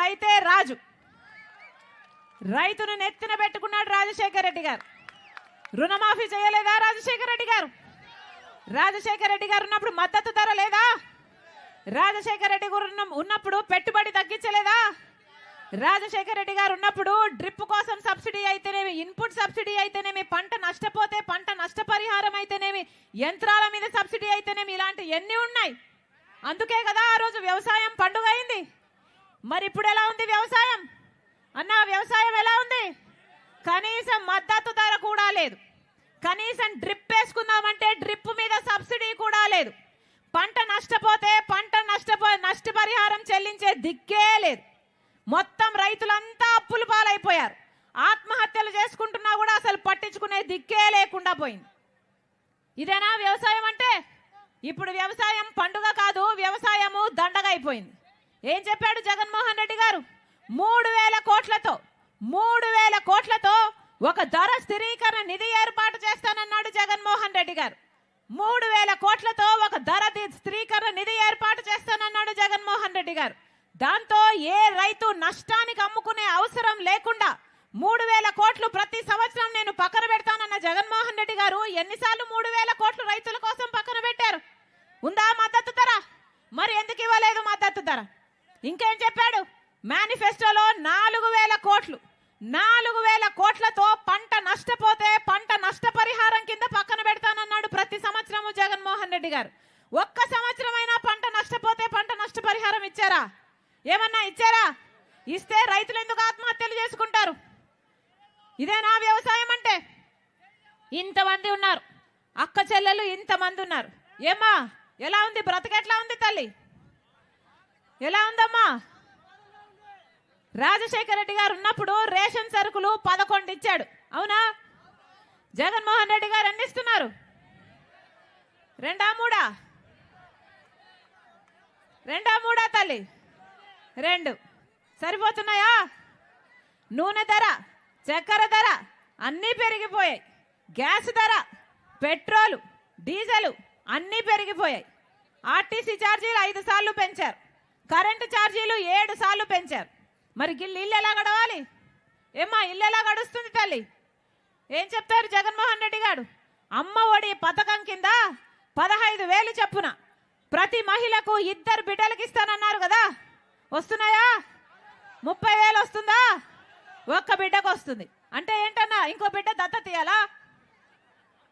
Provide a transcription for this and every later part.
రైతే రాజు. రైతును నెత్తిన పెట్టుకున్నాడు రాజశేఖర రెడ్డి గారు. రుణమాఫీ చేయలేదా రాజశేఖర రెడ్డి గారు? రాజశేఖర రెడ్డి గారు ఉన్నప్పుడు మద్దతు ధర లేదా? రాజశేఖర రెడ్డి గారు ఉన్నప్పుడు పెట్టుబడి తగ్గించలేదా? రాజశేఖర రెడ్డి గారు ఉన్నప్పుడు డ్రిప్ కోసం సబ్సిడీ అయితేనేమి, ఇన్పుట్ సబ్సిడీ అయితేనేమి, పంట నష్టపోతే పంట నష్టపరిహారం అయితేనేమి, యంత్రాల మీద సబ్సిడీ అయితేనేమి, ఇలాంటి ఎన్ని ఉన్నాయి. అందుకే కదా ఆ రోజు వ్యవసాయం పండుగ అయింది. మరి ఇప్పుడు ఎలా ఉంది వ్యవసాయం అన్న? వ్యవసాయం ఎలా ఉంది? కనీసం మద్దతు ధర కూడా లేదు. కనీసం డ్రిప్ వేసుకుందామంటే డ్రిప్ మీద సబ్సిడీ కూడా లేదు. పంట నష్టపోతే నష్టపరిహారం చెల్లించే దిక్కే లేదు. మొత్తం రైతులంతా అప్పుల పాలైపోయారు. ఆత్మహత్యలు చేసుకుంటున్నా కూడా అసలు పట్టించుకునే దిక్కే లేకుండా పోయింది. ఇదేనా వ్యవసాయం అంటే? ఇప్పుడు వ్యవసాయం పండుగ కాదు, వ్యవసాయము దండగ అయిపోయింది. ఏం చెప్పాడు జగన్మోహన్ రెడ్డి గారు? 3,000 కోట్లతో ఒక ధర స్థిరీకరణ నిధి ఏర్పాటు చేస్తానన్నాడు జగన్మోహన్ రెడ్డి గారు. 3,000 కోట్లతో ఒక ధర స్థిరీకరణ నిధి ఏర్పాటు చేస్తానన్నాడు జగన్మోహన్ రెడ్డి గారు. దాంతో ఏ రైతు నష్టానికి అమ్ముకునే అవసరం లేకుండా 3,000 కోట్లు ప్రతి సంవత్సరం నేను పక్కన పెడతానన్న జగన్మోహన్ రెడ్డి గారు ఎన్నిసార్లు 3,000 కోట్లు రైతుల కోసం పక్కన పెట్టారు? ఉందా మద్దతు ధర? మరి ఎందుకు ఇవ్వలేదు మద్దతు ధర? ఇంకేం చెప్పాడు? మేనిఫెస్టోలో 4,000 కోట్లతో పంట నష్టపోతే పంట నష్టపరిహారం కింద పక్కన పెడతానన్నాడు ప్రతి సంవత్సరము జగన్మోహన్ రెడ్డి గారు. ఒక్క సంవత్సరమైనా పంట నష్టపోతే పంట నష్టపరిహారం ఇచ్చారా? ఏమన్నా ఇచ్చారా? ఇస్తే రైతులు ఎందుకు ఆత్మహత్యలు చేసుకుంటారు? ఇదేనా వ్యవసాయం అంటే? ఇంతమంది ఉన్నారు అక్క చెల్లెలు, ఇంతమంది ఉన్నారు. ఏమ్మా ఎలా ఉంది బ్రతకెట్లా ఉంది తల్లి? ఎలా ఉందమ్మా? రాజశేఖర రెడ్డి గారు ఉన్నప్పుడు రేషన్ సరుకులు 11 ఇచ్చాడు, అవునా? జగన్మోహన్ రెడ్డి గారు ఎన్ని ఇస్తున్నారు? 2 3 తల్లి? 2 సరిపోతున్నాయా? నూనె ధర, చక్కెర ధర అన్నీ పెరిగిపోయాయి. గ్యాస్ ధర, పెట్రోలు, డీజిల్ అన్నీ పెరిగిపోయాయి. ఆర్టీసీ ఛార్జీలు 5 సార్లు పెంచారు. కరెంటు ఛార్జీలు 7 సార్లు పెంచారు. మరి ఇల్లు ఎలా గడవాలి? ఏమ్మా ఇల్లు ఎలా గడుస్తుంది తల్లి? ఏం చెప్తారు జగన్మోహన్ రెడ్డి గారు? అమ్మ ఒడి పథకం కింద 15,000 చొప్పున ప్రతి మహిళకు 2 బిడ్డలకు ఇస్తానన్నారు కదా, వస్తున్నాయా? 30,000 వస్తుందా? ఒక్క బిడ్డకు వస్తుంది. అంటే ఏంటన్నా, ఇంకో బిడ్డ దత్తత ఇయ్యాలా?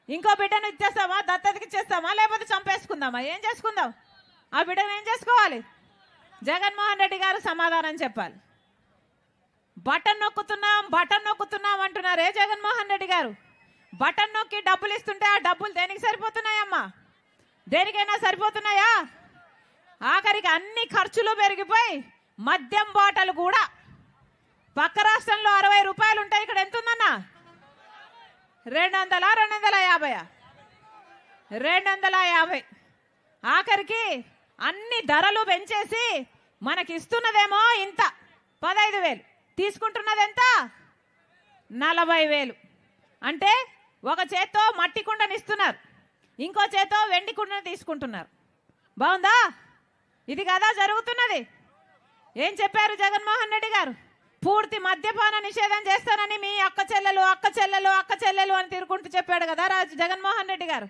ఇంకో బిడ్డను ఇచ్చేస్తామా? దత్తతకి ఇచ్చేస్తామా? లేకపోతే చంపేసుకుందామా? ఏం చేసుకుందాం? ఆ బిడ్డను ఏం చేసుకోవాలి? జగన్మోహన్ రెడ్డి గారు సమాధానం చెప్పాలి. బటన్ నొక్కుతున్నాం అంటున్నారే జగన్మోహన్ రెడ్డి గారు. బటన్ నొక్కి డబ్బులు ఇస్తుంటే ఆ డబ్బులు దేనికి సరిపోతున్నాయమ్మా? దేనికైనా సరిపోతున్నాయా? ఆఖరికి అన్ని ఖర్చులు పెరిగిపోయి మద్యం బాటలు కూడా పక్క రాష్ట్రంలో 60 రూపాయలు ఉంటాయి, ఇక్కడ ఎంత ఉందన్నా? 200 250 250. ఆఖరికి అన్ని ధరలు పెంచేసి మనకి ఇస్తున్నదేమో ఇంత 15,000, తీసుకుంటున్నది ఎంత? 40,000. అంటే ఒక చేత్తో మట్టి కుండని ఇస్తున్నారు, ఇంకో చేత్తో వెండి కుండని తీసుకుంటున్నారు. బాగుందా? ఇది కదా జరుగుతున్నది. ఏం చెప్పారు జగన్మోహన్ రెడ్డి గారు? పూర్తి మద్యపాన నిషేధం చేస్తానని మీ అక్క చెల్లెలు అని తిరుగుకుంటూ చెప్పాడు కదా జగన్మోహన్ రెడ్డి గారు.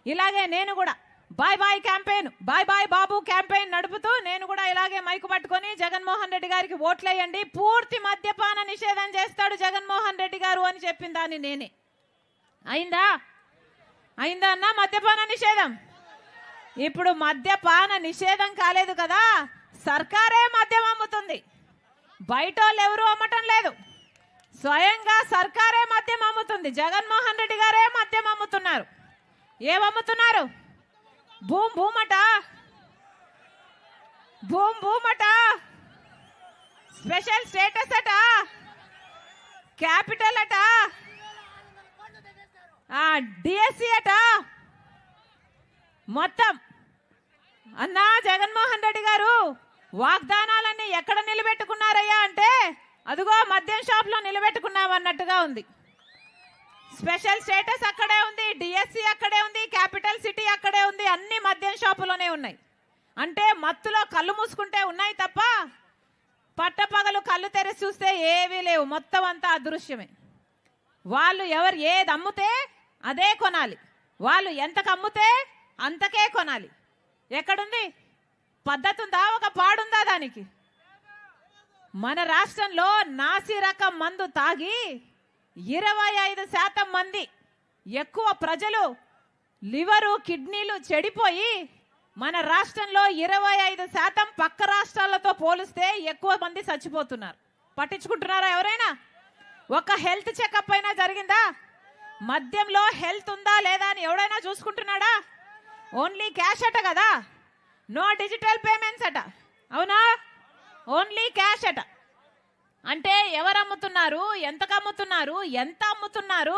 ఇలాగే నేను కూడా bye bye campaign, bye bye Babu campaign నడుపుతూ నేను కూడా ఇలాగే మైకు పట్టుకొని జగన్మోహన్ రెడ్డి గారికి ఓట్లేయండి, పూర్తి మద్యపాన నిషేధం చేస్తాడు జగన్మోహన్ రెడ్డి గారు అని చెప్పిన దాన్ని నేనే. అయిందా అన్నా మద్యపాన నిషేధం? ఇప్పుడు మద్యపాన నిషేధం కాలేదు కదా, సర్కారే మద్యం అమ్ముతుంది. బయట వాళ్ళు ఎవరు అమ్మటం లేదు, స్వయంగా సర్కారే మద్యం అమ్ముతుంది. జగన్మోహన్ రెడ్డి గారే మద్యం అమ్ముతున్నారు. ఏమమ్ముతున్నారు? భూమట, స్పెషల్ స్టేటస్ అట, క్యాపిటల్ అట, డిఎస్సి అట, మొత్తం. అన్నా జగన్మోహన్ రెడ్డి గారు వాగ్దానాలన్నీ ఎక్కడ నిలబెట్టుకున్నారయ్యా అంటే అదిగో మద్యం షాప్ లో నిలబెట్టుకున్నామన్నట్టుగా ఉంది. స్పెషల్ స్టేటస్ అక్కడే ఉంది, డిఎస్సి అక్కడే ఉంది, క్యాపిటల్ సిటీ అక్కడే ఉంది, అన్ని మద్యం షాపులోనే ఉన్నాయి. అంటే మత్తులో కళ్ళు మూసుకుంటే ఉన్నాయి తప్ప పట్టపగలు కళ్ళు తెరిచి చూస్తే ఏవీ లేవు, మొత్తం అంతా అదృశ్యమే. వాళ్ళు ఎవరు ఏది అమ్ముతే అదే కొనాలి, వాళ్ళు ఎంతకు అమ్ముతే అంతకే కొనాలి. ఎక్కడుంది పద్ధతి? ఉందా? ఒక పాడుందా దానికి? మన రాష్ట్రంలో నాసి రకం మందు తాగి 25% మంది ఎక్కువ ప్రజలు లివరు కిడ్నీలు చెడిపోయి మన రాష్ట్రంలో 25% పక్క రాష్ట్రాలతో పోలిస్తే ఎక్కువ మంది చచ్చిపోతున్నారు. పట్టించుకుంటున్నారా ఎవరైనా? ఒక హెల్త్ చెకప్ అయినా జరిగిందా? మద్యంలో హెల్త్ ఉందా లేదా అని ఎవడైనా చూసుకుంటున్నాడా? ఓన్లీ క్యాష్ అట కదా, నో డిజిటల్ పేమెంట్స్ అట, అవునా? ఓన్లీ క్యాష్ అట. అంటే ఎవరు అమ్ముతున్నారు, ఎంతకు అమ్ముతున్నారు, ఎంత అమ్ముతున్నారు,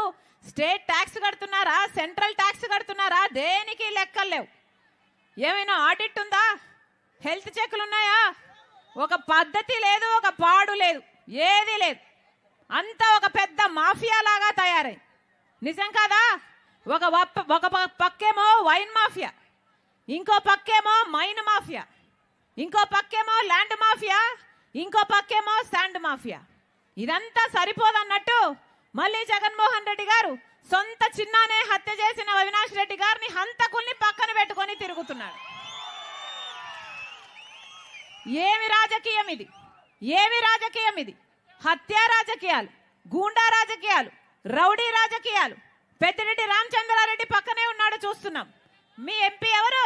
స్టేట్ ట్యాక్స్ కడుతున్నారా, సెంట్రల్ ట్యాక్స్ కడుతున్నారా, దేనికి లెక్కలు లేవు. ఏమైనా ఆడిట్ ఉందా? హెల్త్ చెక్లు ఉన్నాయా? ఒక పద్ధతి లేదు, ఒక పాడు లేదు, ఏది లేదు. అంతా ఒక పెద్ద మాఫియా లాగా తయారై. నిజం కాదా? ఒక పక్కేమో వైన్ మాఫియా, ఇంకో పక్కేమో మైన్ మాఫియా, ఇంకో పక్కేమో ల్యాండ్ మాఫియా, ఇంకో పక్కేమో శాండ్ మాఫియా. ఇదంతా సరిపోదన్నట్టు మళ్ళీ జగన్మోహన్ రెడ్డి గారు సొంత చిన్నానే హత్య చేసిన అవినాష్ రెడ్డి గారిని హంతకుల్ని పక్కన పెట్టుకొని తిరుగుతున్నాడు. ఏమి రాజకీయం ఇది? ఏమి రాజకీయం ఇది? హత్య రాజకీయాలు, గూండా రాజకీయాలు, రౌడీ రాజకీయాలు. పెద్దిరెడ్డి రామచంద్రారెడ్డి పక్కనే ఉన్నాడు, చూస్తున్నాం. మీ ఎంపీ ఎవరు?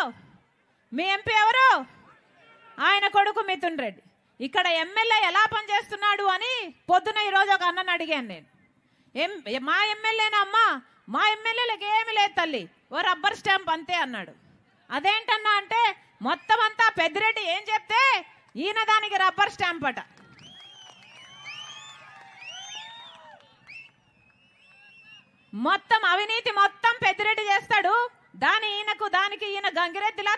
మీ ఎంపీ ఎవరు? ఆయన కొడుకు మిథున్ రెడ్డి. ఇక్కడ ఎమ్మెల్యే ఎలా పనిచేస్తున్నాడు అని పొద్దున ఈరోజు ఒక అన్నని అడిగాను నేను. మా ఎమ్మెల్యేనా అమ్మా? మా ఎమ్మెల్యేలకు ఏమి లేదు తల్లి, ఓ రబ్బర్ స్టాంప్ అంతే అన్నాడు. అదేంటన్నా అంటే మొత్తం అంతా పెద్దిరెడ్డి ఏం చెప్తే ఈయన దానికి రబ్బర్ స్టాంప్ అట. మొత్తం అవినీతి మొత్తం పెద్దిరెడ్డి చేస్తాడు, దానికి ఈయన గంగిరెద్దిలా